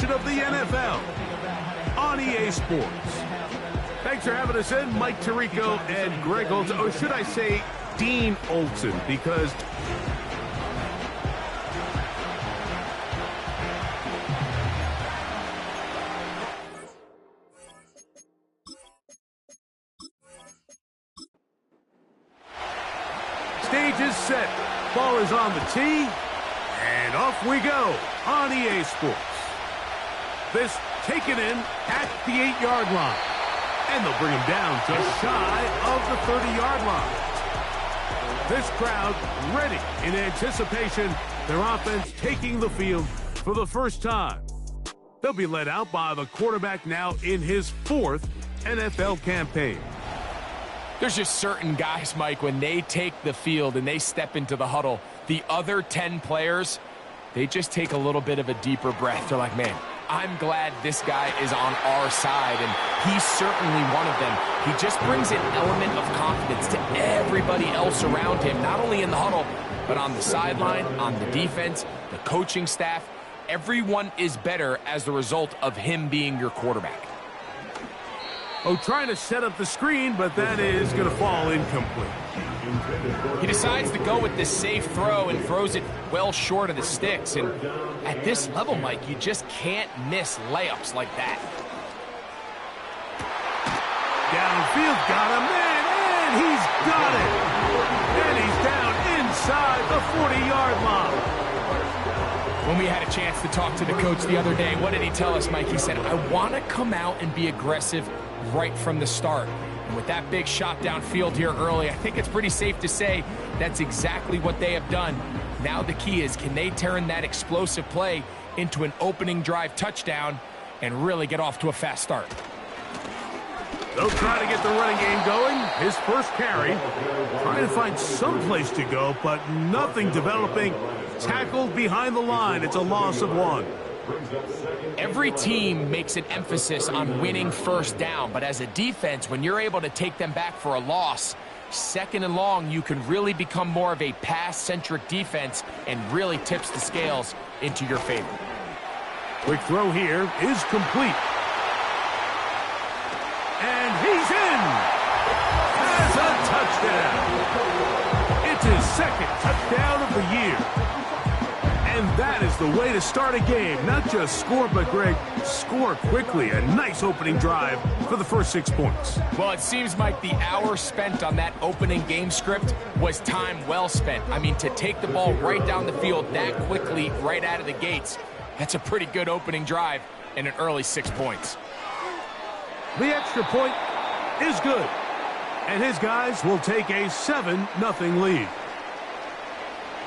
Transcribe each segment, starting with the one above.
edition of the NFL on EA Sports. Thanks for having us in, Mike Tirico and Greg Olson, or should I say Dean Olson, because stage is set. Ball is on the tee, and off we go on EA Sports. This taken in at the 8-yard line, and they'll bring him down just shy of the 30-yard line. This crowd ready in anticipation, their offense taking the field for the first time. They'll be led out by the quarterback now in his 4th NFL campaign. There's just certain guys, Mike, when they take the field and they step into the huddle, the other 10 players, they just take a little bit of a deeper breath. They're like, man, I'm glad this guy is on our side, and he's certainly one of them. He just brings an element of confidence to everybody else around him, not only in the huddle, but on the sideline, on the defense, the coaching staff. Everyone is better as the result of him being your quarterback. Oh, trying to set up the screen, but that is going to fall incomplete. He decides to go with this safe throw and throws it well short of the sticks. And at this level, Mike, you just can't miss layups like that. Downfield, got him, man, and he's got it. And he's down inside the 40-yard line. When we had a chance to talk to the coach the other day, what did he tell us, Mike? He said, I want to come out and be aggressive right from the start. And with that big shot downfield here early, I think it's pretty safe to say that's exactly what they have done. Now the key is, can they turn that explosive play into an opening drive touchdown and really get off to a fast start? They'll try to get the running game going. His first carry, trying to find some place to go, but nothing developing. Tackled behind the line. It's a loss of 1. Every team makes an emphasis on winning first down, but as a defense, when you're able to take them back for a loss, 2nd and long, you can really become more of a pass-centric defense and really tips the scales into your favor. Quick throw here is complete. And he's in! Has a touchdown! It's his 2nd touchdown of the year. And that is the way to start a game. Not just score, but, Greg, score quickly. A nice opening drive for the first 6 points. Well, it seems like the hour spent on that opening game script was time well spent. I mean, to take the ball right down the field that quickly, right out of the gates, that's a pretty good opening drive and an early 6 points. The extra point is good. And his guys will take a 7-0 lead.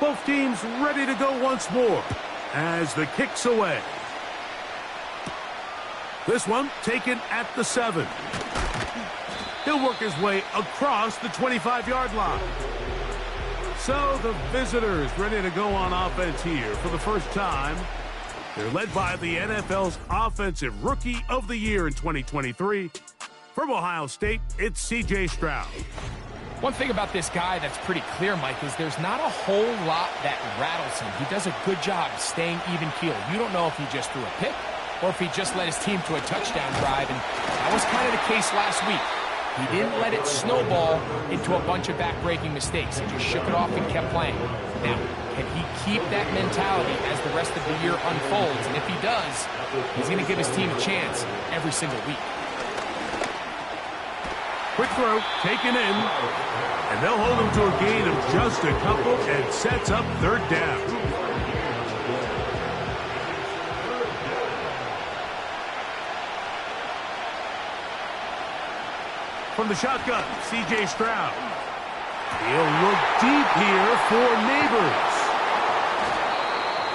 Both teams ready to go once more as the kick's away. This one taken at the 7. He'll work his way across the 25-yard line. So the visitors ready to go on offense here for the first time. They're led by the NFL's Offensive Rookie of the Year in 2023. From Ohio State, it's C.J. Stroud. One thing about this guy that's pretty clear, Mike, is there's not a whole lot that rattles him. He does a good job staying even-keeled. You don't know if he just threw a pick or if he just led his team to a touchdown drive, and that was kind of the case last week. He didn't let it snowball into a bunch of back-breaking mistakes. He just shook it off and kept playing. Now, can he keep that mentality as the rest of the year unfolds? And if he does, he's going to give his team a chance every single week. Quick throw, taken in, and they'll hold him to a gain of just a couple and sets up 3rd down. From the shotgun, C.J. Stroud. He'll look deep here for Neighbors.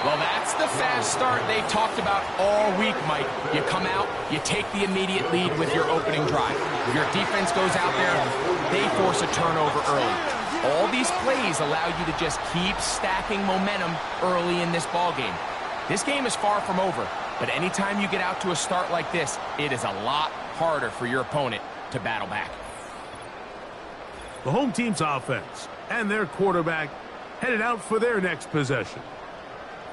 Well, that's the fast start they talked about all week, Mike. You come out, you take the immediate lead with your opening drive. Your defense goes out there, they force a turnover early. All these plays allow you to just keep stacking momentum early in this ballgame. This game is far from over, but anytime you get out to a start like this, it is a lot harder for your opponent to battle back. The home team's offense and their quarterback headed out for their next possession.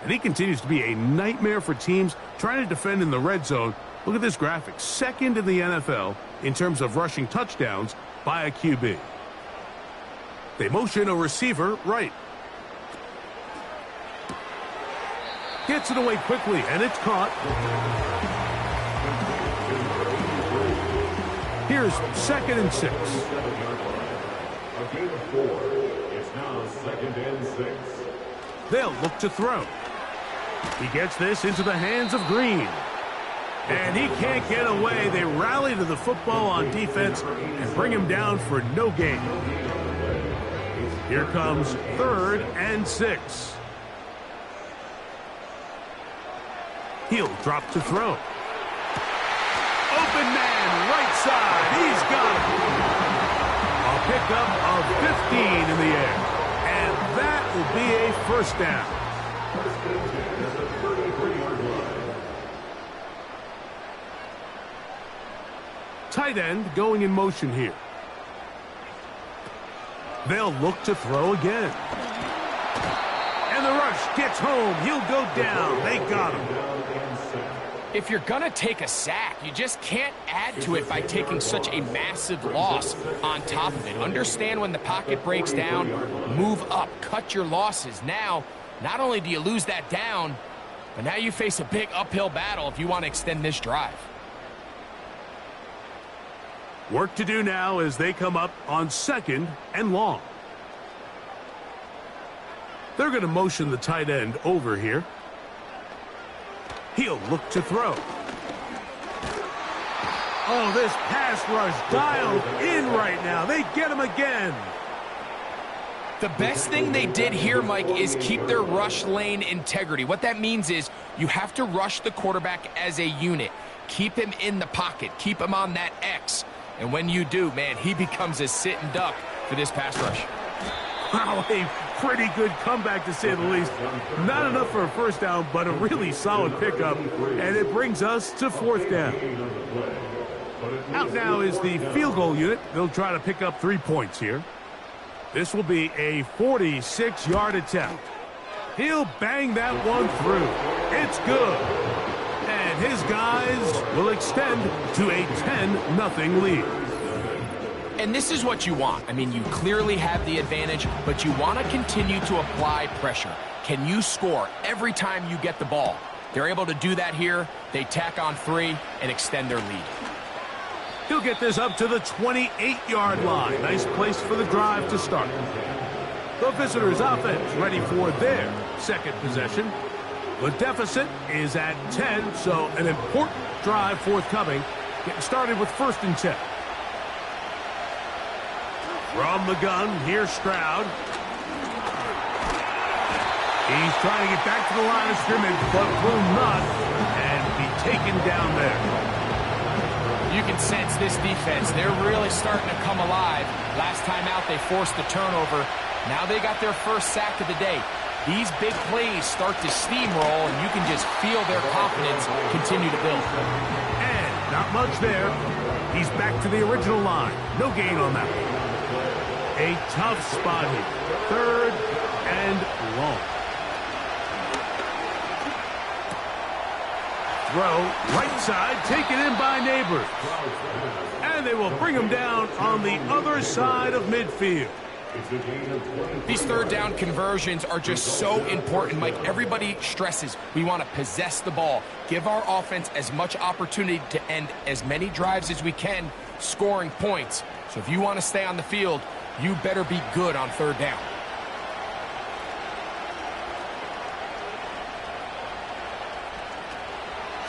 And he continues to be a nightmare for teams trying to defend in the red zone. Look at this graphic. Second in the NFL in terms of rushing touchdowns by a QB. They motion a receiver right. Gets it away quickly, and it's caught. Here's 2nd and 6. A gain of 4. It's now 2nd and 6. They'll look to throw. He gets this into the hands of Green. And he can't get away. They rally to the football on defense and bring him down for no gain. Here comes 3rd and 6. He'll drop to throw. Open man, right side. He's got it. A pickup of 15 in the air. And that will be a first down. Tight end going in motion here. They'll look to throw again. And the rush gets home. He'll go down. They got him. If you're going to take a sack, you just can't add to it by taking such a massive loss on top of it. Understand when the pocket breaks down, move up, cut your losses. Now, not only do you lose that down, but now you face a big uphill battle if you want to extend this drive. Work to do now as they come up on 2nd and long. They're going to motion the tight end over here. He'll look to throw. Oh, this pass rush dialed in right now. They get him again. The best thing they did here, Mike, is keep their rush lane integrity. What that means is you have to rush the quarterback as a unit. Keep him in the pocket. Keep him on that X. And when you do, man, he becomes a sitting duck for this pass rush. Wow, a pretty good comeback to say the least. Not enough for a first down, but a really solid pickup. And it brings us to 4th down. Out now is the field goal unit. They'll try to pick up 3 points here. This will be a 46-yard attempt. He'll bang that one through. It's good. And his guys will extend to a 10-0 lead. And this is what you want. I mean, you clearly have the advantage, but you want to continue to apply pressure. Can you score every time you get the ball? They're able to do that here. They tack on 3 and extend their lead. He'll get this up to the 28-yard line. Nice place for the drive to start. The visitors' offense ready for their 2nd possession. The deficit is at 10, so an important drive forthcoming. Getting started with 1st and 10. From the gun, here's Stroud. He's trying to get back to the line of scrimmage, but will not, and be taken down there. You can sense this defense. They're really starting to come alive. Last time out, they forced the turnover. Now they got their first sack of the day. These big plays start to steamroll, and you can just feel their confidence continue to build. And not much there. He's back to the original line. No gain on that one. A tough spot here. 3rd and long. Throw right side, taken in by Neighbors. And they will bring him down on the other side of midfield. These 3rd down conversions are just so important, Mike. Everybody stresses we want to possess the ball, give our offense as much opportunity to end as many drives as we can, scoring points. So if you want to stay on the field, you better be good on 3rd down.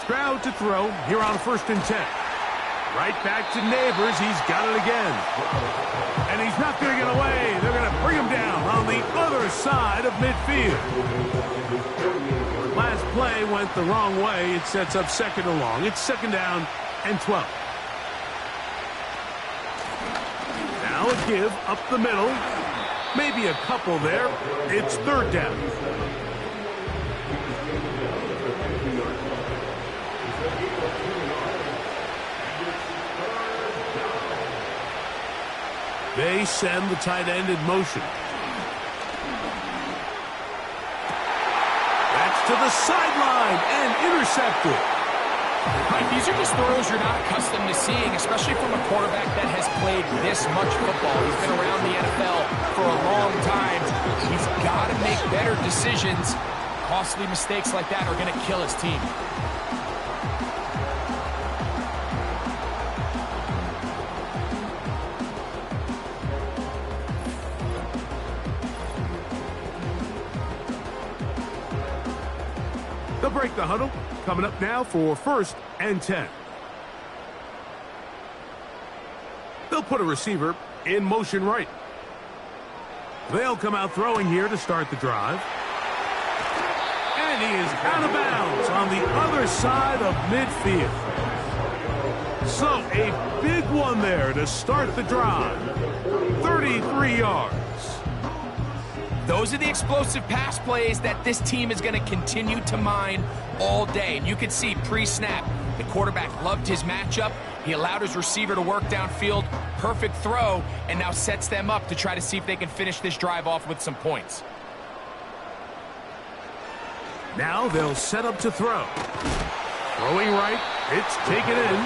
Stroud to throw here on 1st and 10. Right back to Neighbors. He's got it again. And he's not going to get away. They're going to bring him down on the other side of midfield. Last play went the wrong way. It sets up 2nd and long. It's 2nd down and 12. Now a give up the middle. Maybe a couple there. It's 3rd down. They send the tight end in motion. That's to the sideline and intercepted. Mike, these are just throws you're not accustomed to seeing, especially from a quarterback that has played this much football. He's been around the NFL for a long time. He's got to make better decisions. Costly mistakes like that are going to kill his team. They'll break the huddle. Coming up now for 1st and 10. They'll put a receiver in motion right. They'll come out throwing here to start the drive. And he is out of bounds on the other side of midfield. So a big one there to start the drive. 33 yards. Those are the explosive pass plays that this team is going to continue to mine all day. And you can see pre-snap, the quarterback loved his matchup. He allowed his receiver to work downfield. Perfect throw, and now sets them up to try to see if they can finish this drive off with some points. Now they'll set up to throw. Throwing right, it's taken in.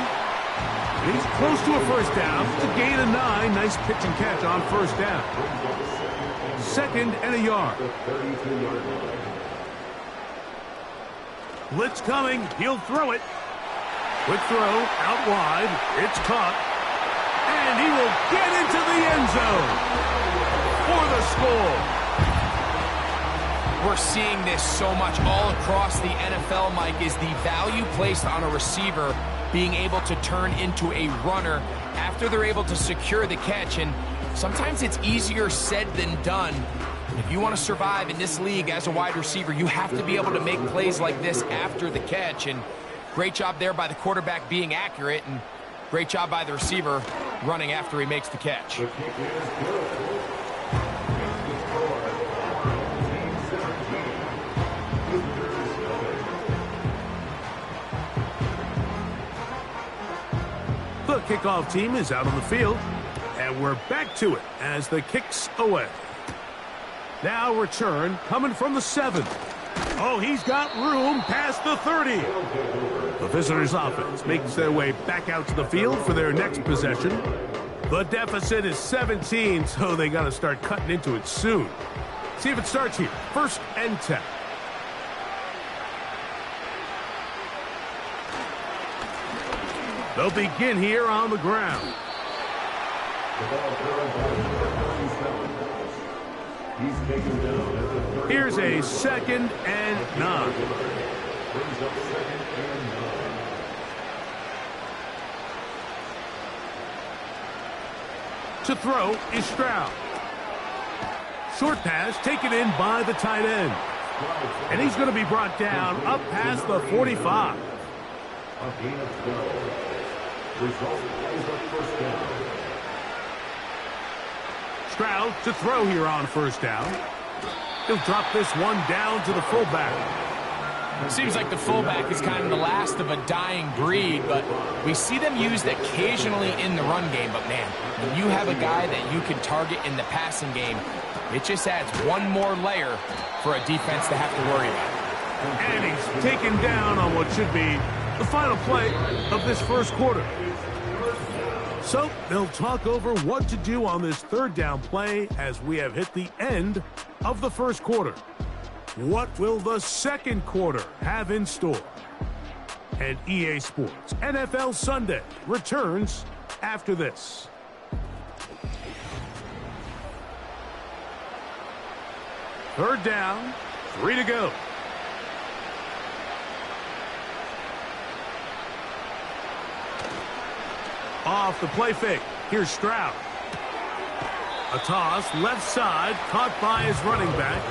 He's close to a first down. It's a gain of 9. Nice pitch and catch on first down. 2nd and a yard. Blitz coming. He'll throw it. Quick throw out wide. It's caught. And he will get into the end zone for the score. We're seeing this so much all across the NFL, Mike, is the value placed on a receiver being able to turn into a runner after they're able to secure the catch. And sometimes it's easier said than done. If you want to survive in this league as a wide receiver, you have to be able to make plays like this after the catch. And great job there by the quarterback being accurate, and great job by the receiver running after he makes the catch. The kickoff team is out on the field, and we're back to it as the kick's away. Now return coming from the 7. Oh, he's got room past the 30. The visitors' offense makes their way back out to the field for their next possession. The deficit is 17, so they got to start cutting into it soon. See if it starts here. 1st and 10. They'll begin here on the ground. Here's a 2nd and 9. To throw is Stroud. Short pass taken in by the tight end. And he's going to be brought down up past the 45. A gain of 12. Result is a first down. Stroud to throw here on first down. He'll drop this one down to the fullback. Seems like the fullback is kind of the last of a dying breed, but we see them used occasionally in the run game. But, man, when you have a guy that you can target in the passing game, it just adds one more layer for a defense to have to worry about. And he's taken down on what should be the final play of this first quarter. So they'll talk over what to do on this 3rd down play as we have hit the end of the first quarter. What will the 2nd quarter have in store? And EA Sports NFL Sunday returns after this. Third down, 3 to go. Off the play fake. Here's Stroud. A toss, left side, caught by his running back.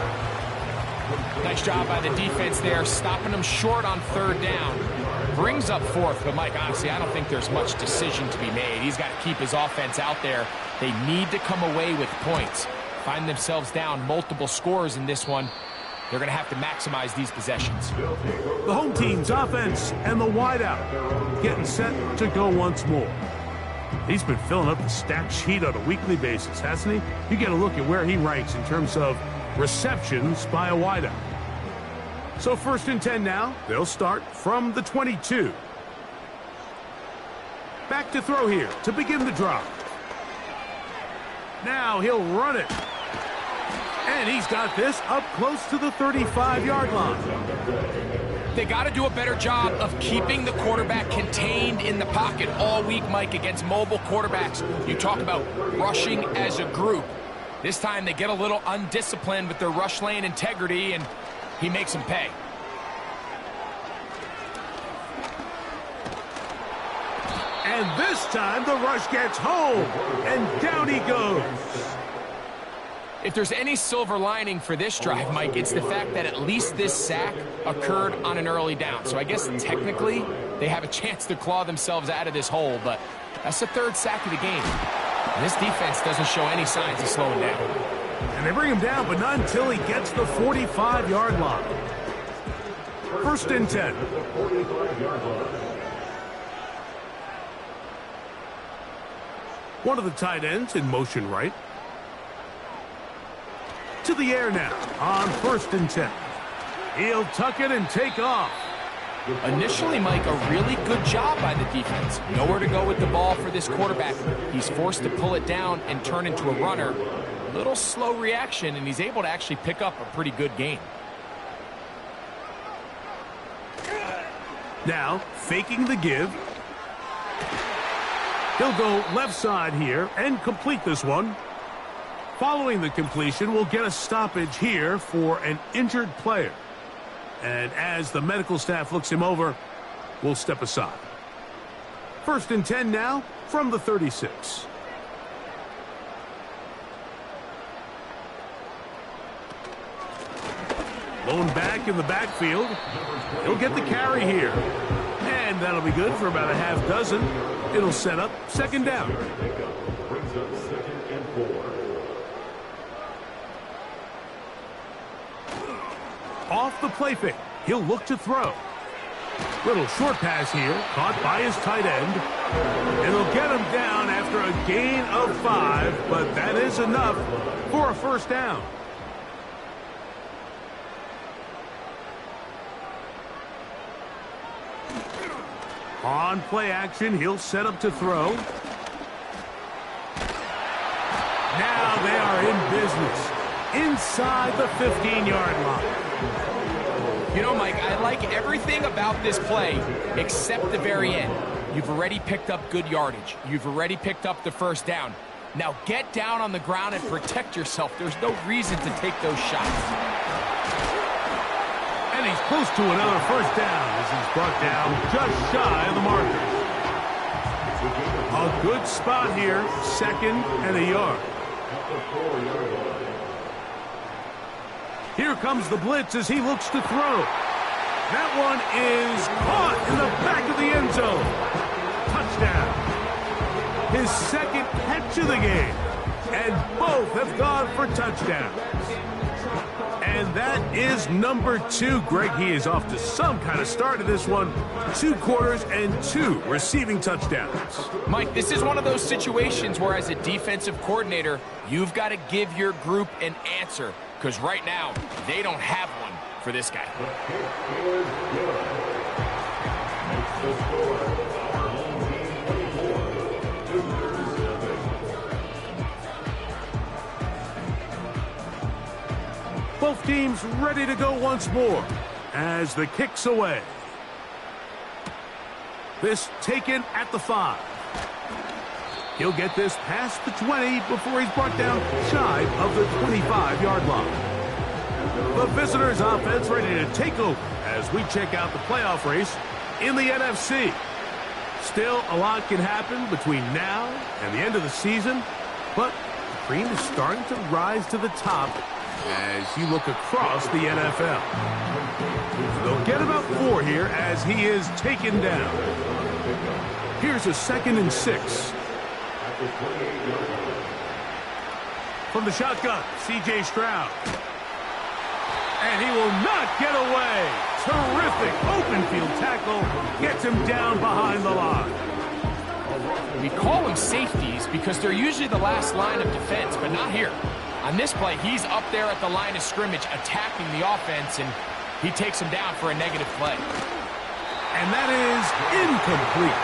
Nice job by the defense there, stopping them short on 3rd down. Brings up 4th, but Mike, honestly, I don't think there's much decision to be made. He's got to keep his offense out there. They need to come away with points. Find themselves down multiple scores in this one. They're going to have to maximize these possessions. The home team's offense and the wideout getting set to go once more. He's been filling up the stat sheet on a weekly basis, hasn't he? You get a look at where he ranks in terms of receptions by a wideout. So 1st and 10 now. They'll start from the 22. Back to throw here to begin the drive. Now he'll run it. And he's got this up close to the 35-yard line. They got to do a better job of keeping the quarterback contained in the pocket all week, Mike, against mobile quarterbacks. You talk about rushing as a group. This time they get a little undisciplined with their rush lane integrity, and he makes them pay. And this time the rush gets home, and down he goes. If there's any silver lining for this drive, Mike, it's the fact that at least this sack occurred on an early down. So I guess technically they have a chance to claw themselves out of this hole, but that's the 3rd sack of the game. And this defense doesn't show any signs of slowing down. And they bring him down, but not until he gets the 45-yard line. 1st and 10. One of the tight ends in motion right. To the air now on 1st and 10. He'll tuck it and take off. Initially, Mike, a really good job by the defense. Nowhere to go with the ball for this quarterback. He's forced to pull it down and turn into a runner. Little slow reaction, and he's able to actually pick up a pretty good gain. Now, faking the give. He'll go left side here and complete this one. Following the completion, we'll get a stoppage here for an injured player. And as the medical staff looks him over, we'll step aside. 1st and 10 now from the 36. Lone back in the backfield. He'll get the carry here. And that'll be good for about a half dozen. It'll set up 2nd down. Brings up 2nd and 4. Off the play fake. He'll look to throw. Little short pass here, caught by his tight end. It'll get him down after a gain of 5, but that is enough for a 1st down. On play action, he'll set up to throw. Now they are in business inside the 15-yard line. You know, Mike, I like everything about this play except the very end. You've already picked up good yardage. You've already picked up the 1st down. Now get down on the ground and protect yourself. There's no reason to take those shots. And he's close to another 1st down as he's brought down just shy of the marker. A good spot here, 2nd and a yard. Here comes the blitz as he looks to throw. That one is caught in the back of the end zone. Touchdown. His 2nd catch of the game. And both have gone for touchdowns. And that is number 2. Greg, he is off to some kind of start in this one. 2 quarters and 2 receiving touchdowns. Mike, this is one of those situations where as a defensive coordinator, you've got to give your group an answer. Because right now, they don't have one for this guy. Both teams ready to go once more as the kick's away. This taken at the 5. He'll get this past the 20 before he's brought down shy of the 25-yard line. The visitors' offense ready to take over as we check out the playoff race in the NFC. Still, a lot can happen between now and the end of the season, but the cream is starting to rise to the top as you look across the NFL. They'll get about 4 here as he is taken down. Here's a 2nd and 6. From the shotgun, C.J. Stroud. And he will not get away. Terrific open field tackle. Gets him down behind the line. We call them safeties because they're usually the last line of defense, but not here. On this play, he's up there at the line of scrimmage attacking the offense, and He takes him down for a negative play. And that is incomplete.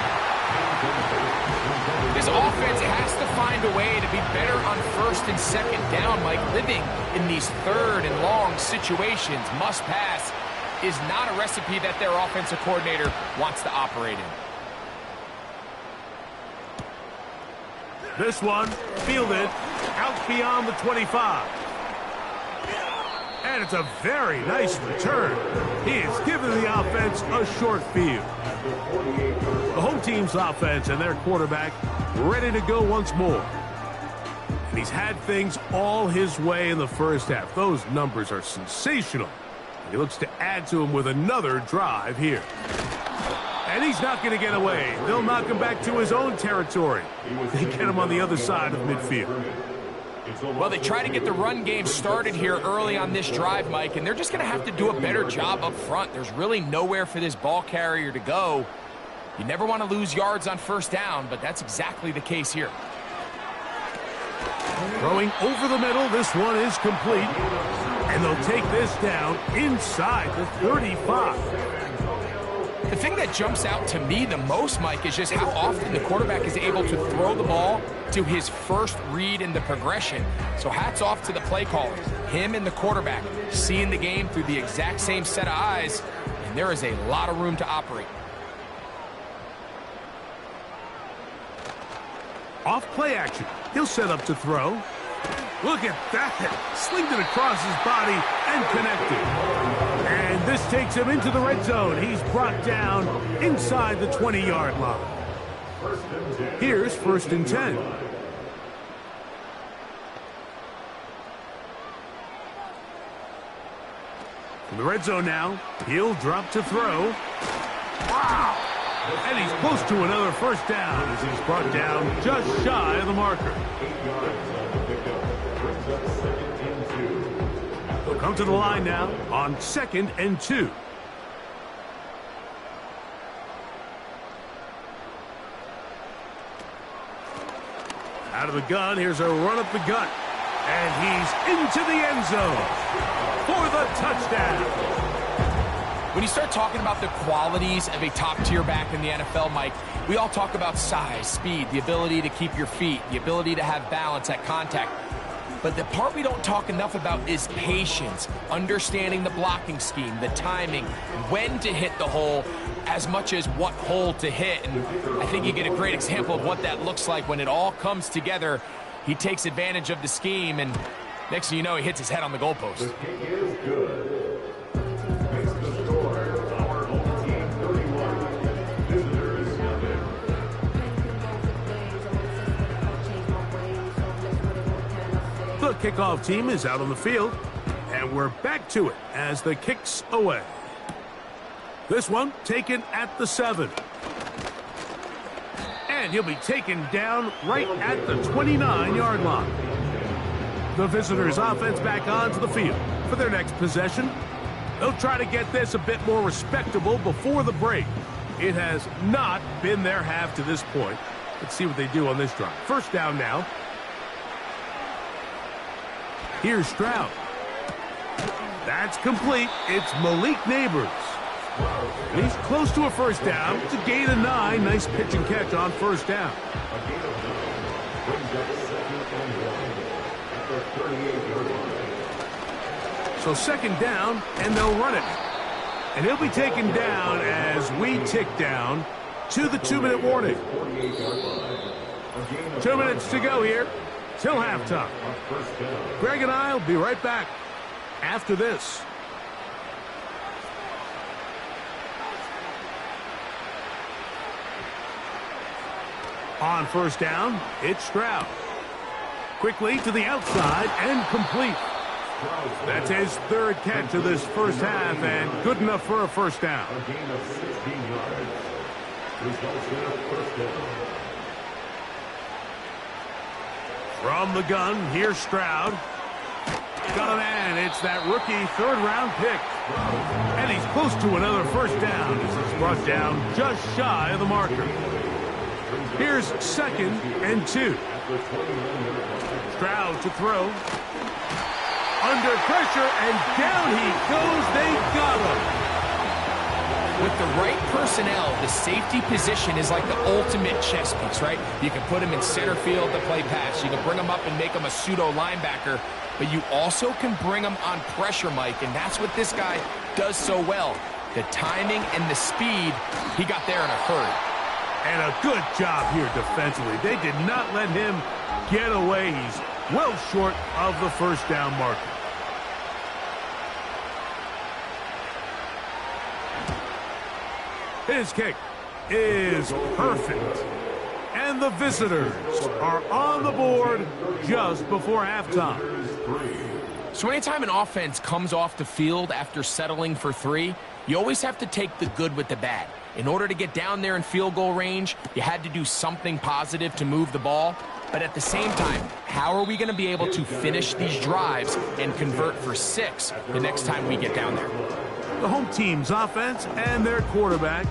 This offense has to find a way to be better on first and second down, Mike. Living in these third and long situations, must pass, is not a recipe that their offensive coordinator wants to operate in. This one fielded out beyond the 25. And it's a very nice return. He has given the offense a short field. The home team's offense and their quarterback ready to go once more. And he's had things all his way in the first half. Those numbers are sensational. He looks to add to them with another drive here. And he's not going to get away. They'll knock him back to his own territory. They get him on the other side of midfield. Well, they try to get the run game started here early on this drive, Mike, and they're just going to have to do a better job up front. There's really nowhere for this ball carrier to go. You never want to lose yards on first down, but that's exactly the case here. Throwing over the middle, this one is complete. And they'll take this down inside the 35. The thing that jumps out to me the most, Mike, is just how often the quarterback is able to throw the ball to his first read in the progression. So hats off to the play caller. Him and the quarterback seeing the game through the exact same set of eyes, and there is a lot of room to operate. Off play action. He'll set up to throw. Look at that. Slinged it across his body and connected. And this takes him into the red zone. He's brought down inside the 20-yard line. Here's 1st and 10. From the red zone now, he'll drop to throw. Wow! And he's close to another first down as he's brought down just shy of the marker. He'll come to the line now on 2nd and 2. Out of the gun, here's a run up the gut. And he's into the end zone for the touchdown. When you start talking about the qualities of a top-tier back in the NFL, Mike, we all talk about size, speed, the ability to keep your feet, the ability to have balance at contact. But the part we don't talk enough about is patience, understanding the blocking scheme, the timing, when to hit the hole, as much as what hole to hit. And I think you get a great example of what that looks like when it all comes together. He takes advantage of the scheme, and next thing you know, he hits his head on the goalpost. The kick is good. Makes the score. Our home team 31. Visitors nothing. The kickoff team is out on the field, and we're back to it as the kick's away. This one taken at the 7. And he'll be taken down right at the 29-yard line. The visitors' offense back onto the field for their next possession. They'll try to get this a bit more respectable before the break. It has not been their half to this point. Let's see what they do on this drive. First down now. Here's Stroud. That's complete. It's Malik Neighbors. And he's close to a first down. It's a gain of 9. Nice pitch and catch on first down. A gain of 9 brings up 2nd and 1 at the 38-yard line. So 2nd down, and they'll run it. And he'll be taken down as we tick down to the 2-minute warning. 2 minutes to go here till halftime. Greg and I will be right back after this. On first down, it's Stroud. Quickly to the outside and complete. That's his 3rd catch of this first half and good enough for a first down. A gain of 16 yards. Results in a first down. From the gun, here's Stroud. Got a man. It's that rookie 3rd-round pick. And he's close to another first down as he's brought down just shy of the marker. Here's 2nd and 2. Stroud to throw. under pressure, and down he goes. They got him. With the right personnel, the safety position is like the ultimate chess piece, right? You can put him in center field to play pass. You can bring him up and make him a pseudo linebacker, but you also can bring him on pressure, Mike, and that's what this guy does so well. The timing and the speed, he got there in a hurry. And a good job here defensively. They did not let him get away. He's well short of the first down marker. His kick is perfect. And the visitors are on the board just before halftime. So anytime an offense comes off the field after settling for 3, you always have to take the good with the bad. In order to get down there in field goal range, you had to do something positive to move the ball. But at the same time, how are we going to be able to finish these drives and convert for 6 the next time we get down there? The home team's offense and their quarterback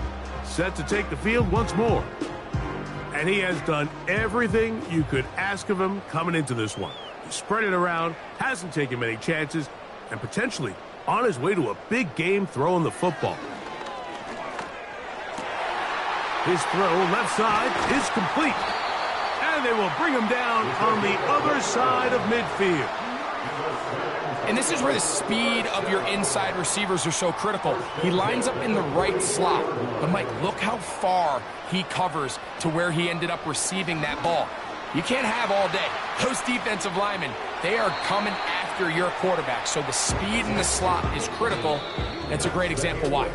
set to take the field once more. And he has done everything you could ask of him coming into this one. He spread it around, hasn't taken many chances, and potentially on his way to a big game throwing the football. His throw left side is complete. And they will bring him down on the other side of midfield. And this is where the speed of your inside receivers are so critical. He lines up in the right slot. But, Mike, look how far he covers to where he ended up receiving that ball. You can't have all day. Those defensive linemen, they are coming after your quarterback. So the speed in the slot is critical. That's a great example why.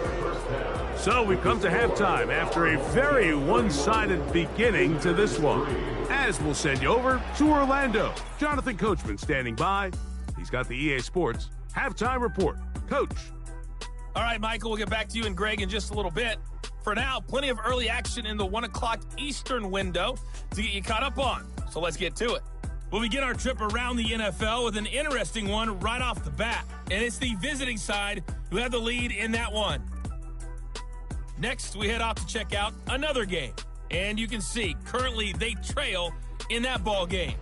So we've come to halftime after a very one-sided beginning to this one. As we'll send you over to Orlando. Jonathan Coachman standing by. He's got the EA Sports halftime report. Coach. All right, Michael, we'll get back to you and Greg in just a little bit. For now, plenty of early action in the 1 o'clock Eastern window to get you caught up on. So let's get to it. We'll begin our trip around the NFL with an interesting one right off the bat. And it's the visiting side who have the lead in that one. Next, we head off to check out another game. And you can see, currently they trail in that ball game.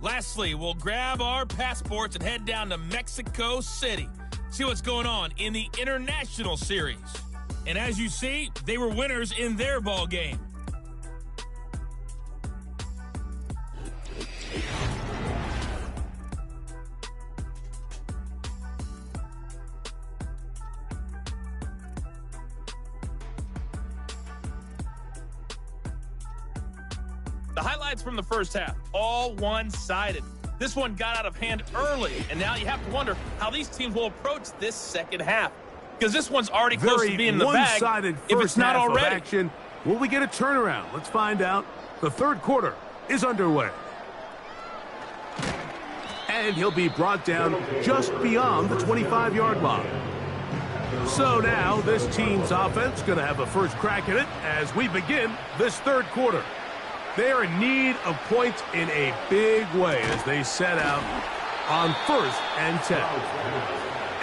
Lastly, we'll grab our passports and head down to Mexico City. See what's going on in the International Series. And as you see, they were winners in their ball game. The highlights from the first half, all one-sided. This one got out of hand early, and now you have to wonder how these teams will approach this second half. Because this one's already close to being in the bag if it's not already. Action. Will we get a turnaround? Let's find out. The third quarter is underway. And he'll be brought down just beyond the 25-yard line. So now this team's offense going to have a first crack at it as we begin this third quarter. They are in need of points in a big way as they set out on 1st and 10.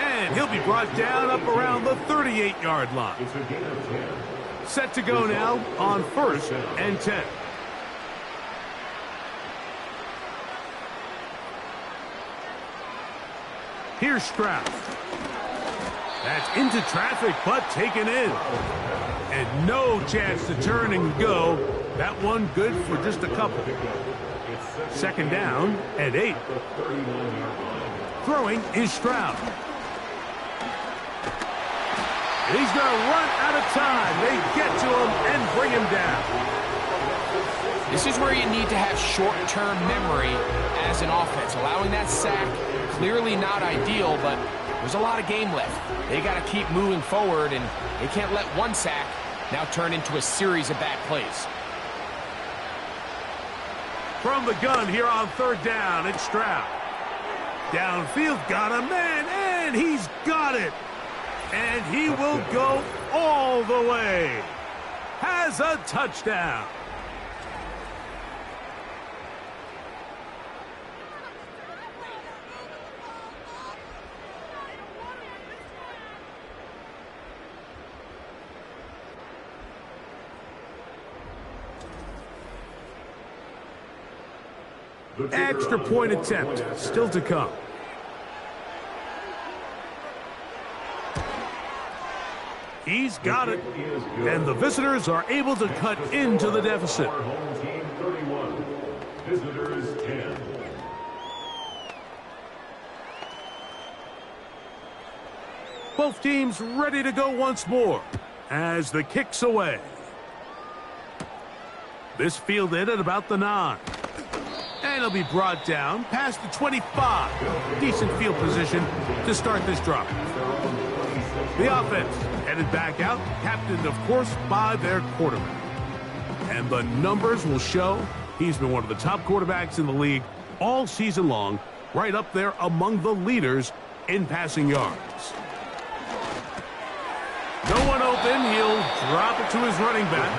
And he'll be brought down up around the 38-yard line. Set to go now on 1st and 10. Here's Stroud. That's into traffic, but taken in. And no chance to turn and go. That one good for just a couple. Second down and 8. Throwing is Stroud. And he's going to run out of time. They get to him and bring him down. This is where you need to have short-term memory as an offense. Allowing that sack, clearly not ideal, but there's a lot of game left. They got to keep moving forward, and they can't let one sack now turn into a series of bad plays. From the gun here on third down, it's Stroud. Downfield, got a man, and he's got it. And he will go all the way. Has a touchdown. Extra point attempt still to come. He's got it. And the visitors are able to cut into the deficit. Our home team 31, visitors 10. Both teams ready to go once more as the kick's away. This fielded at about the 9. And it'll be brought down past the 25. Decent field position to start this drive. The offense headed back out, captained, of course, by their quarterback. And the numbers will show he's been one of the top quarterbacks in the league all season long, right up there among the leaders in passing yards. No one open. He'll drop it to his running back.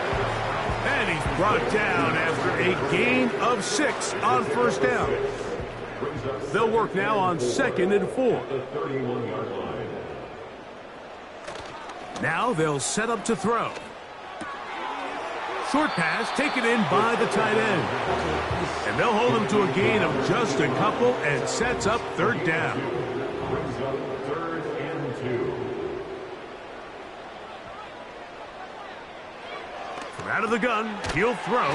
And he's brought down after a gain of 6 on first down. They'll work now on 2nd and 4. Now they'll set up to throw. Short pass taken in by the tight end. And they'll hold him to a gain of just a couple and sets up 3rd down. Brings up 3rd and 2. Out of the gun, he'll throw.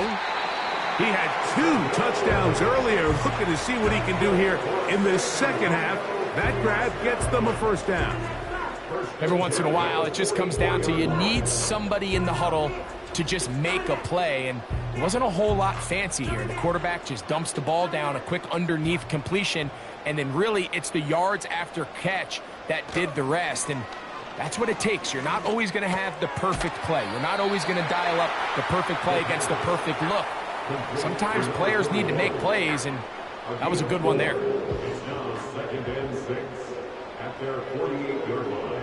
He had 2 touchdowns earlier. Looking to see what he can do here in this second half. That grab gets them a 1st down. Every once in a while, it just comes down to you need somebody in the huddle to just make a play, and it wasn't a whole lot fancy here. The quarterback just dumps the ball down, a quick underneath completion, and then really it's the yards after catch that did the rest. And that's what it takes. You're not always going to have the perfect play. You're not always going to dial up the perfect play against the perfect look. Sometimes players need to make plays, and that was a good one there. It's now 2nd and 6 at their 48-yard line.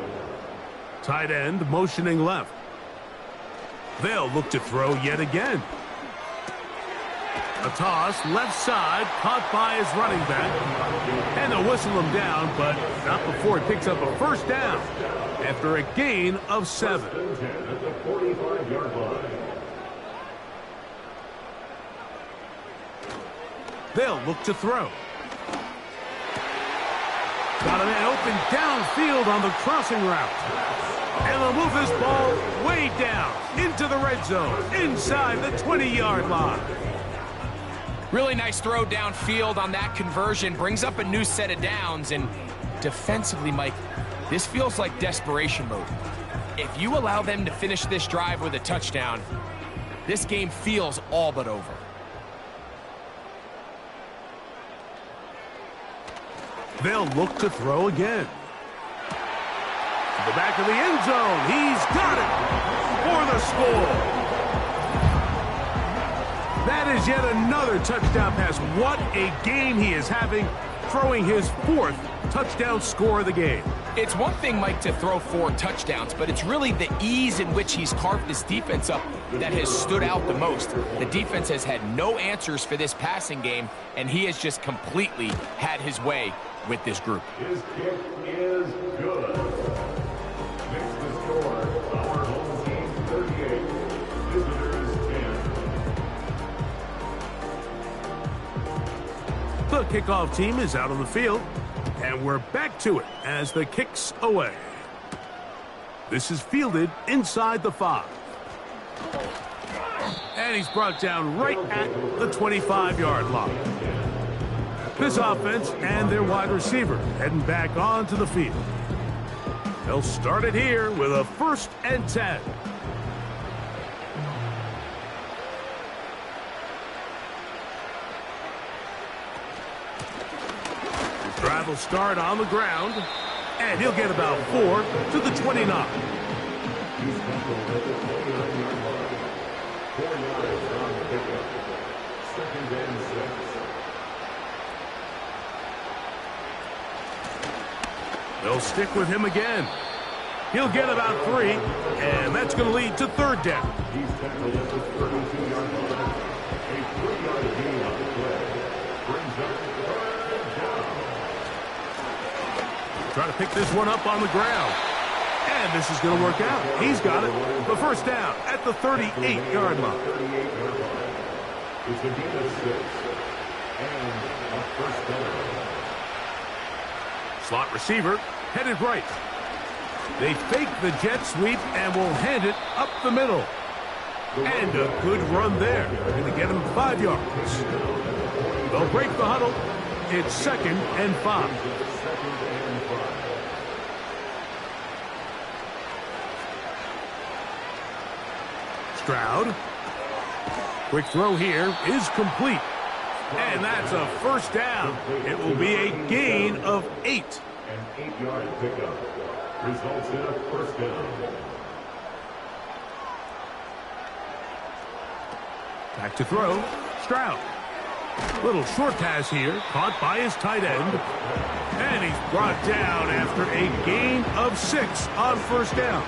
Tight end motioning left. They'll look to throw yet again. A toss, left side, caught by his running back. And they'll whistle him down, but not before he picks up a 1st down after a gain of 7. 1st and 10 at the 45-yard line. They'll look to throw. Got a man open downfield on the crossing route. And they'll move this ball way down into the red zone, inside the 20-yard line. Really nice throw downfield on that conversion. Brings up a new set of downs. And defensively, Mike, this feels like desperation mode. If you allow them to finish this drive with a touchdown, this game feels all but over. They'll look to throw again. To the back of the end zone. He's got it for the score. That is yet another touchdown pass. What a game he is having, throwing his 4th touchdown score of the game. It's one thing, Mike, to throw 4 touchdowns, but it's really the ease in which he's carved this defense up that has stood out the most. The defense has had no answers for this passing game, and he has just completely had his way with this group. His kick is good. Makes the score. Our home team 38, visitors 10. The kickoff team is out on the field, and we're back to it as the kick's away. This is fielded inside the 5. And he's brought down right at the 25-yard line. This offense and their wide receiver heading back onto the field. They'll start it here with a 1st and 10. His drive will start on the ground, and he'll get about 4 to the 29. He's tackled at the 29-yard line. 4 yards on the pickup. 2nd and 6. They'll stick with him again. He'll get about 3, and that's going to lead to 3rd down. He's tackled at the 32-yard line. A 3-yard gain on the play. Brings up 3rd down. Try to pick this one up on the ground. And this is going to work out. He's got it. The 1st down at the 38-yard line. 38-yard line. It's a gain of 6. And a first down. Slot receiver headed right. They fake the jet sweep and will hand it up the middle. And a good run there. Going to get him 5 yards. They'll break the huddle. It's 2nd and 5. Stroud. Quick throw here is complete. And that's a first down. It will be a gain of 8. An 8-yard pickup results in a first down. Back to throw. Stroud. Little short pass here. Caught by his tight end. And he's brought down after a gain of 6 on first down.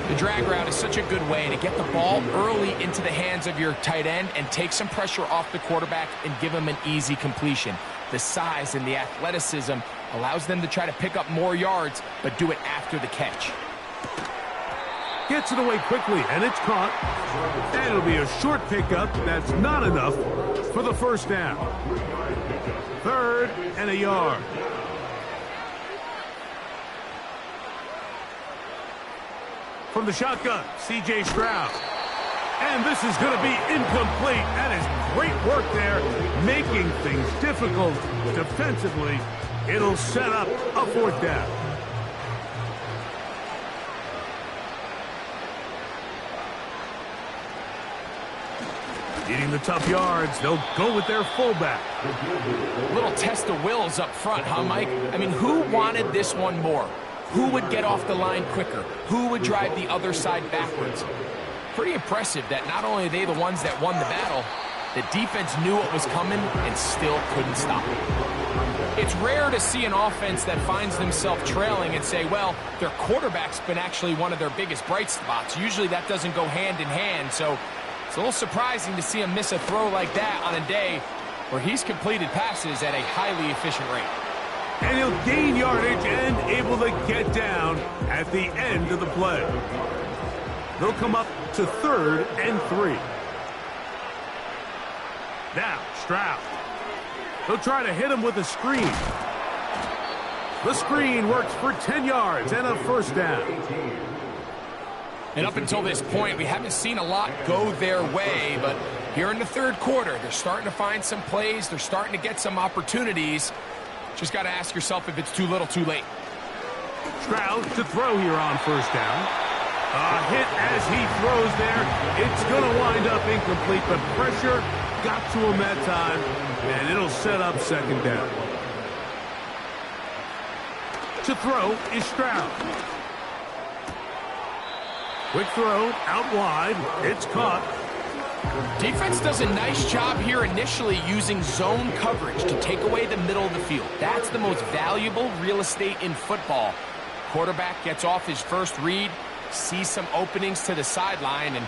The drag route is such a good way to get the ball early into the hands of your tight end and take some pressure off the quarterback and give him an easy completion. The size and the athleticism allows them to try to pick up more yards, but do it after the catch. Gets it away quickly, and it's caught. And it'll be a short pickup. That's not enough for the first down. 3rd and a yard. From the shotgun, C.J. Stroud. And this is going to be incomplete. That is great work there, making things difficult defensively. It'll set up a 4th down. Needing the tough yards, they'll go with their fullback. Little test of wills up front, huh, Mike? I mean, who wanted this one more? Who would get off the line quicker? Who would drive the other side backwards? Pretty impressive that not only are they the ones that won the battle, the defense knew what was coming and still couldn't stop it. It's rare to see an offense that finds themselves trailing and say, well, their quarterback's been actually one of their biggest bright spots. Usually that doesn't go hand in hand, so it's a little surprising to see him miss a throw like that on a day where he's completed passes at a highly efficient rate. And he'll gain yardage and able to get down at the end of the play. They'll come up to 3rd and 3. Now, Stroud. They'll try to hit him with a screen. The screen works for 10 yards and a first down. And up until this point, we haven't seen a lot go their way, but here in the 3rd quarter, they're starting to find some plays. They're starting to get some opportunities. Just got to ask yourself if it's too little, too late. Stroud to throw here on first down. A hit as he throws there. It's going to wind up incomplete, but pressure got to him that time, and it'll set up 2nd down. To throw is Stroud. Quick throw out wide. It's caught. Defense does a nice job here initially using zone coverage to take away the middle of the field. That's the most valuable real estate in football. Quarterback gets off his first read, sees some openings to the sideline, and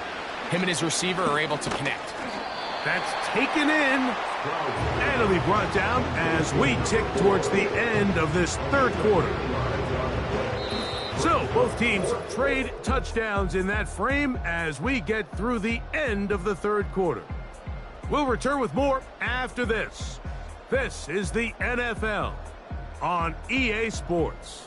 him and his receiver are able to connect. That's taken in, and it'll be brought down as we tick towards the end of this 3rd quarter. So, both teams trade touchdowns in that frame as we get through the end of the 3rd quarter. We'll return with more after this. This is the NFL on EA Sports.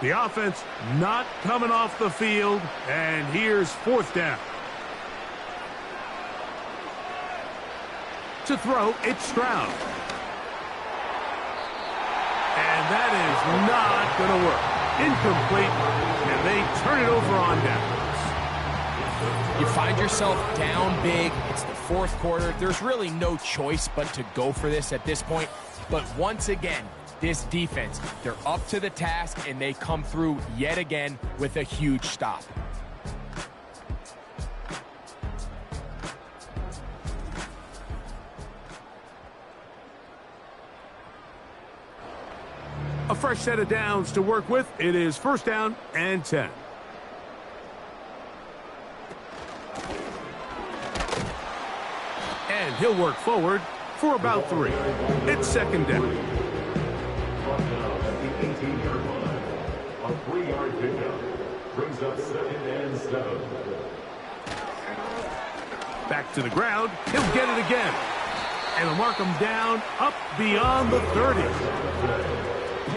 The offense not coming off the field, and here's 4th down. To throw, it's Stroud. And that is not going to work. Incomplete, and they turn it over on downs. You find yourself down big. It's the 4th quarter. There's really no choice but to go for this at this point. But once again, this defense, they're up to the task, and they come through yet again with a huge stop. A fresh set of downs to work with. It is 1st down and 10. And he'll work forward for about 3. It's 2nd down. At the 18-yard line, a 3-yard pickup. Brings up 2nd and 7. Back to the ground. He'll get it again. And they'll mark him down up beyond the 30.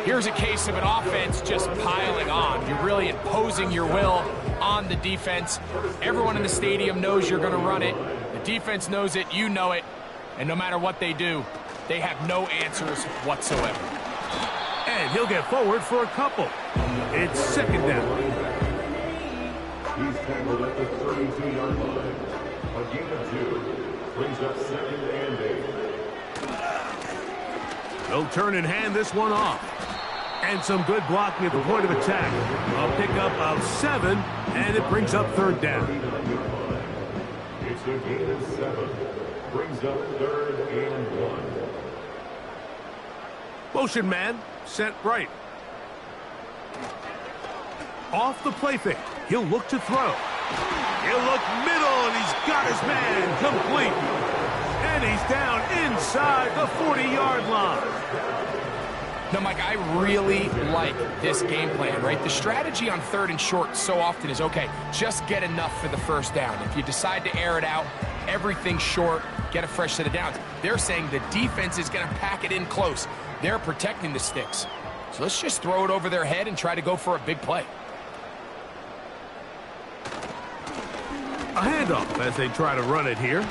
Here's a case of an offense just piling on. You're really imposing your will on the defense. Everyone in the stadium knows you're going to run it. The defense knows it. You know it. And no matter what they do, they have no answers whatsoever. And he'll get forward for a couple. It's 2nd down. He's tackled at the 32-yard line. A gain of 2. Brings up 2nd and 8. They'll turn and hand this one off. And some good blocking at the point of attack. A pickup of 7, and it brings up 3rd down. It's a gain of 7. Brings up 3rd and 1. Motion man, set right. Off the play fake. He'll look to throw. He'll look middle, and he's got his man complete. And he's down inside the 40-yard line. Now, Mike, I really like this game plan, right? The strategy on 3rd and short so often is, okay, just get enough for the 1st down. If you decide to air it out, everything short, get a fresh set of downs. They're saying the defense is going to pack it in close. They're protecting the sticks. So let's just throw it over their head and try to go for a big play. A handoff as they try to run it here.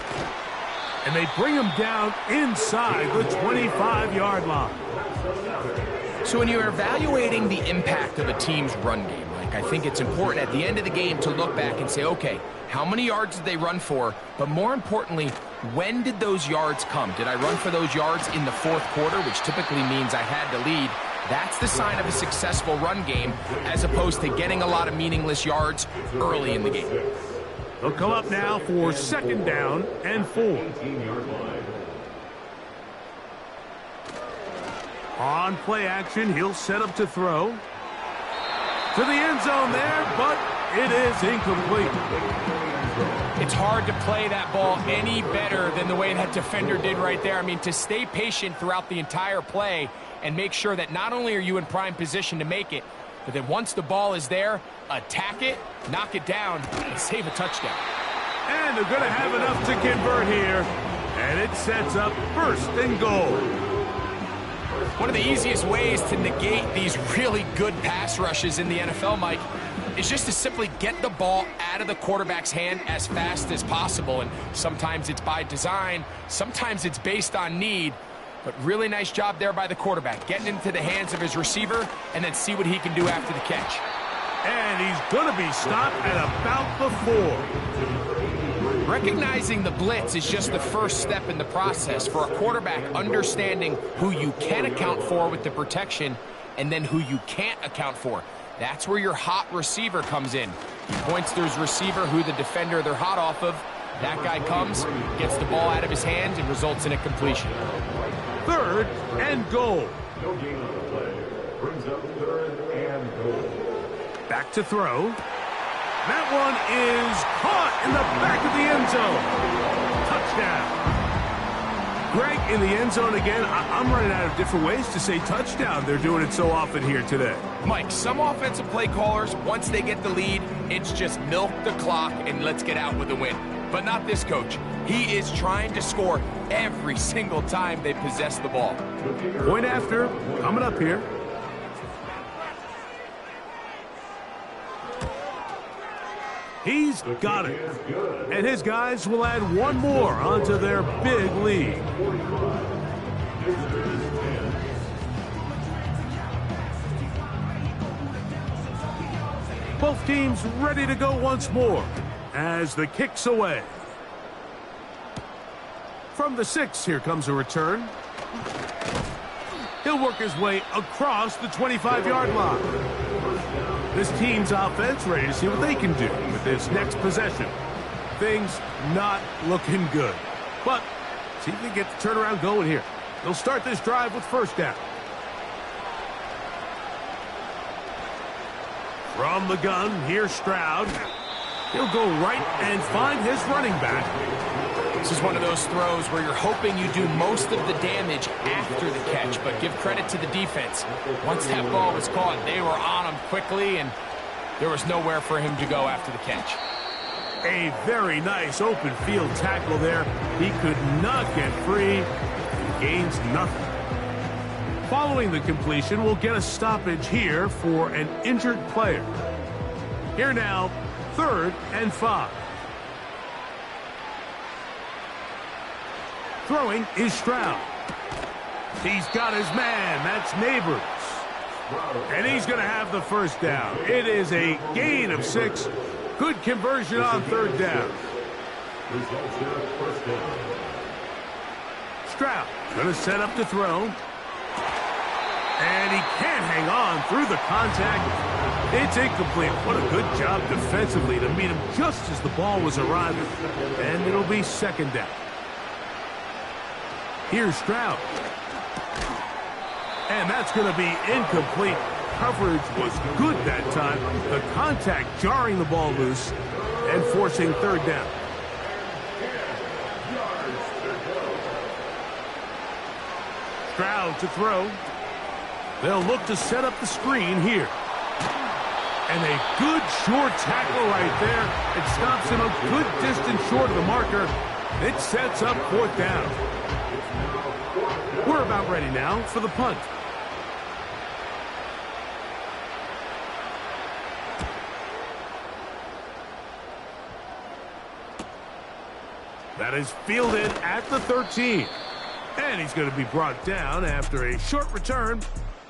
And they bring him down inside the 25-yard line. So when you're evaluating the impact of a team's run game, Mike, I think it's important at the end of the game to look back and say, okay, how many yards did they run for? But more importantly, when did those yards come? Did I run for those yards in the 4th quarter, which typically means I had to lead? That's the sign of a successful run game, as opposed to getting a lot of meaningless yards early in the game. They'll come up now for 2nd down and 4. On play action, he'll set up to throw. To the end zone there, but it is incomplete. It's hard to play that ball any better than the way that defender did right there. I mean, to stay patient throughout the entire play and make sure that not only are you in prime position to make it, but then once the ball is there, attack it, knock it down, and save a touchdown. And they're going to have enough to convert here. And it sets up 1st and goal. One of the easiest ways to negate these really good pass rushes in the NFL, Mike, is just to simply get the ball out of the quarterback's hand as fast as possible. And sometimes it's by design, sometimes it's based on need. But really nice job there by the quarterback, getting into the hands of his receiver and then see what he can do after the catch. And he's going to be stopped at about the 4. Recognizing the blitz is just the first step in the process for a quarterback, understanding who you can account for with the protection and then who you can't account for. That's where your hot receiver comes in. He points to his receiver, who the defender they're hot off of. That guy comes, gets the ball out of his hands, and results in a completion. 3rd and goal. No gain on the play. Brings up 3rd and goal. Back to throw. That one is caught in the back of the end zone. Touchdown. Greg, in the end zone again. I'm running out of different ways to say touchdown. They're doing it so often here today. Mike, some offensive play callers, once they get the lead, it's just milk the clock and let's get out with a win. But not this coach. He is trying to score every single time they possess the ball. Point after, coming up here. He's got it. And his guys will add one more onto their big lead. Both teams ready to go once more as the kick's away. From the 6, here comes a return. He'll work his way across the 25-yard line. This team's offense ready to see what they can do with this next possession. Things not looking good. But see if they get the turnaround going here. They'll start this drive with 1st down. From the gun, here's Stroud. He'll go right and find his running back. This is one of those throws where you're hoping you do most of the damage after the catch, but give credit to the defense. Once that ball was caught, they were on him quickly, and There was nowhere for him to go after the catch. A very nice open field tackle there. He could not get free. He gains nothing. Following the completion, we'll get a stoppage here for an injured player. Here now, 3rd and 5. Throwing is Stroud. He's got his man. That's Neighbors. And he's going to have the first down. It is a gain of 6. Good conversion on 3rd down. Stroud going to set up to throw. And he can't hang on through the contact. It's incomplete. What a good job defensively to meet him just as the ball was arriving. And it'll be 2nd down. Here's Stroud. And that's going to be incomplete. Coverage was good that time. The contact jarring the ball loose and forcing 3rd down. Stroud to throw. They'll look to set up the screen here. And a good short tackle right there. It stops him a good distance short of the marker. It sets up 4th down. We're about ready now for the punt. That is fielded at the 13. And he's going to be brought down after a short return.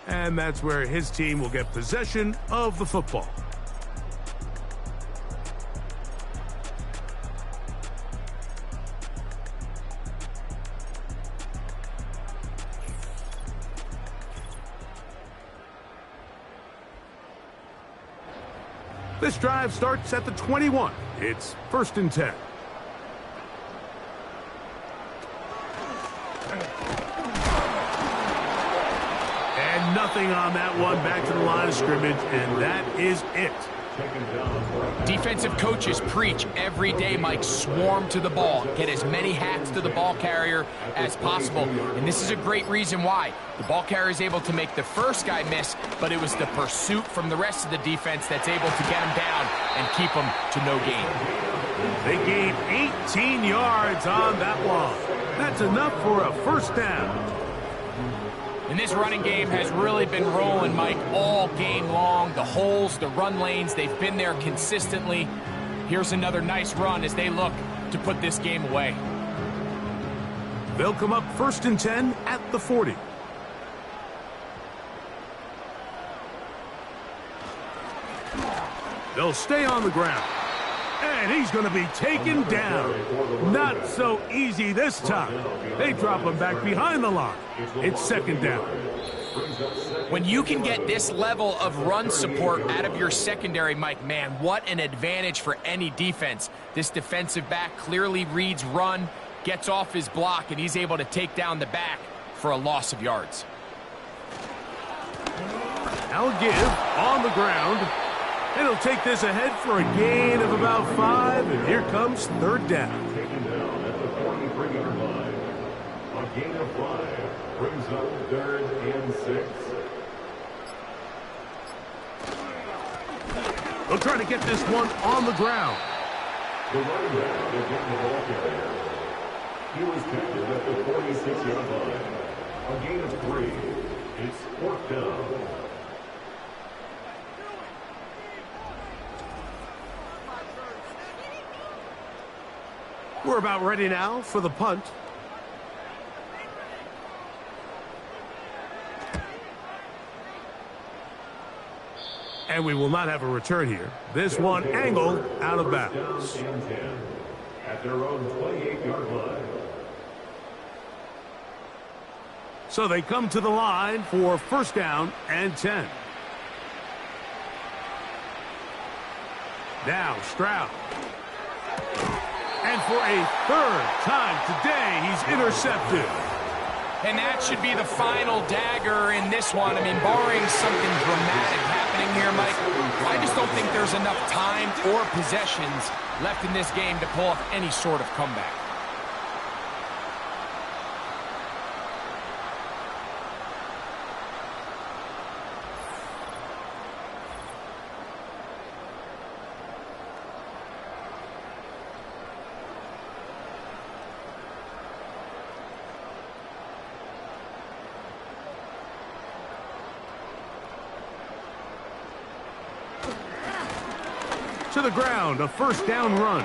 And that's where his team will get possession of the football. This drive starts at the 21. It's 1st and 10. And nothing on that one. Back to the line of scrimmage, and that is it. Defensive coaches preach every day, Mike, swarm to the ball. Get as many hats to the ball carrier as possible. And this is a great reason why. The ball carrier is able to make the first guy miss, but it was the pursuit from the rest of the defense that's able to get him down and keep him to no gain. They gained 18 yards on that one. That's enough for a 1st down. And this running game has really been rolling, Mike, all game long. The holes, the run lanes, they've been there consistently. Here's another nice run as they look to put this game away. They'll come up 1st and 10 at the 40. They'll stay on the ground. And he's going to be taken down. Not so easy this time. They drop him back behind the line. It's 2nd down. When you can get this level of run support out of your secondary, Mike, man, what an advantage for any defense. This defensive back clearly reads run, gets off his block, and he's able to take down the back for a loss of yards. Now give on the ground. It'll take this ahead for a gain of about 5, and here comes 3rd down. Taken down at the 43-yard line. A gain of 5 brings up 3rd and 6. They'll try to get this one on the ground. The running back will get the ball carrier. He was tackled at the 46-yard line. A gain of 3. It's 4th down. We're about ready now for the punt. And we will not have a return here. This one angled out of bounds. At their own 28-yard line. So they come to the line for 1st down and 10. Now Stroud. And for a 3rd time today, he's intercepted. And that should be the final dagger in this one. I mean, barring something dramatic happening here, Mike, I just don't think there's enough time or possessions left in this game to pull off any sort of comeback. To the ground, a first down run.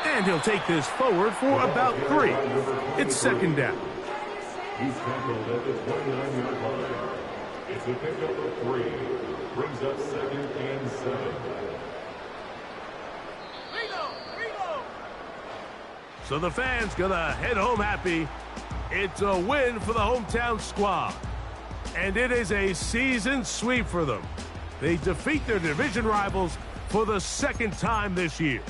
And he'll take this forward for about 3. It's second down. He's tackled at the 29-yard line. It's a pickup of 3. Brings up 2nd and 7. So the fans gonna head home happy. It's a win for the hometown squad. And it is a season sweep for them. They defeat their division rivals for the 2nd time this year.